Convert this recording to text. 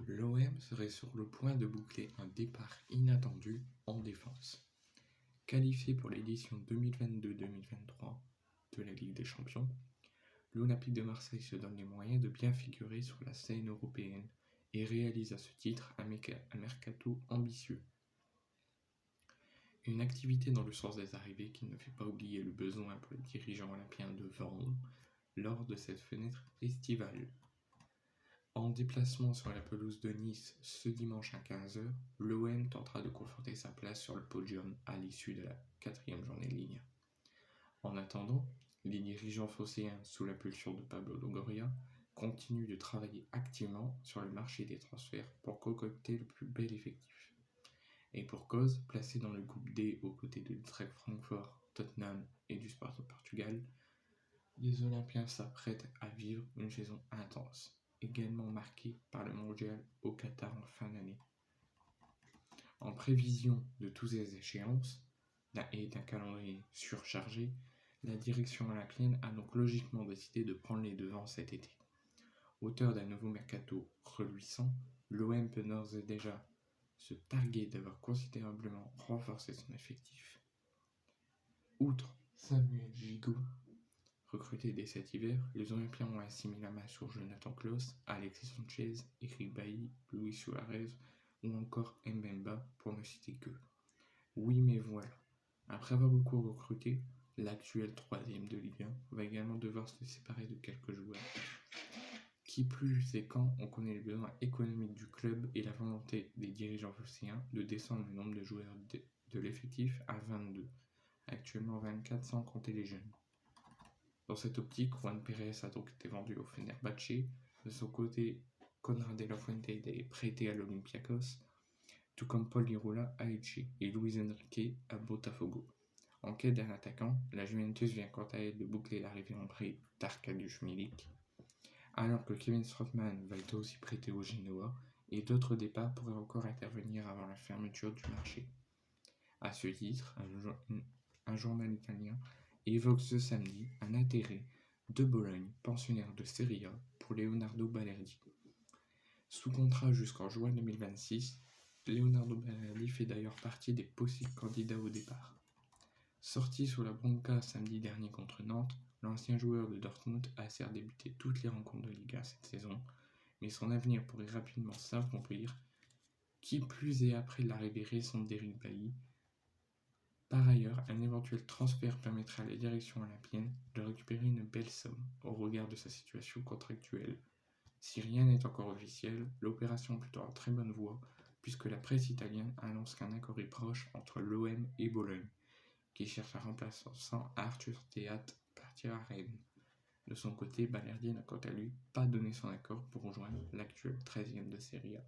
L'OM serait sur le point de boucler un départ inattendu en défense. Qualifié pour l'édition 2022-2023 de la Ligue des Champions, l'Olympique de Marseille se donne les moyens de bien figurer sur la scène européenne et réalise à ce titre un mercato ambitieux. Une activité dans le sens des arrivées qui ne fait pas oublier le besoin pour les dirigeants olympiens de vendre lors de cette fenêtre estivale. En déplacement sur la pelouse de Nice ce dimanche à 15h, l'OM tentera de conforter sa place sur le podium à l'issue de la 4e journée de Ligue 1. En attendant, les dirigeants phocéens, sous l'impulsion de Pablo Longoria, continuent de travailler activement sur le marché des transferts pour concocter le plus bel effectif. Et pour cause, placé dans le groupe D aux côtés de l'Eintracht Francfort, Tottenham et du Sporting Portugal, les Olympiens s'apprêtent à vivre une saison intense, également marquée par le mondial au Qatar en fin d'année. En prévision de toutes ces échéances et d'un calendrier surchargé, la direction olympienne a donc logiquement décidé de prendre les devants cet été. Auteur d'un nouveau mercato reluisant, l'OM peut d'ores et déjà se targuer d'avoir considérablement renforcé son effectif. Outre Samuel Gigot, recruté dès cet hiver, les Olympiens ont ainsi mis la main sur Jonathan Klaus, Alexis Sanchez, Eric Bailly, Luis Suarez ou encore Mbemba pour ne citer que. Oui, mais voilà. Après avoir beaucoup recruté, l'actuel 3e de Ligue 1 va également devoir se séparer de quelques joueurs. Qui plus est quand on connaît les besoins économiques du club et la volonté des dirigeants phocéens de descendre le nombre de joueurs de l'effectif à 22, actuellement 24 sans compter les jeunes. Dans cette optique, Juan Pérez a donc été vendu au Fenerbahçe. De son côté, Conrad de la Fuente est prêté à l'Olympiakos, tout comme Paul Lirola à Elche et Luis Enrique à Botafogo. En quête d'un attaquant, la Juventus vient quant à elle de boucler l'arrivée en prêt d'Arkadiusz Milik, alors que Kevin Strootman va être aussi prêté au Genoa et d'autres départs pourraient encore intervenir avant la fermeture du marché. À ce titre, un journal italien évoque ce samedi un intérêt de Bologne, pensionnaire de Serie A, pour Leonardo Balerdi. Sous contrat jusqu'en juin 2026, Leonardo Balerdi fait d'ailleurs partie des possibles candidats au départ. Sorti sous la bronca samedi dernier contre Nantes, l'ancien joueur de Dortmund a certes débuté toutes les rencontres de Liga cette saison, mais son avenir pourrait rapidement s'accomplir, qui plus est après l'arrivée récente d'Eric Bailly. Par ailleurs, un éventuel transfert permettra à la direction olympienne de récupérer une belle somme au regard de sa situation contractuelle. Si rien n'est encore officiel, l'opération est plutôt en très bonne voie, puisque la presse italienne annonce qu'un accord est proche entre l'OM et Bologne, qui cherche un remplaçant à Arthur Théat partir à Rennes. De son côté, Balerdi n'a quant à lui pas donné son accord pour rejoindre l'actuel 13e de Serie A.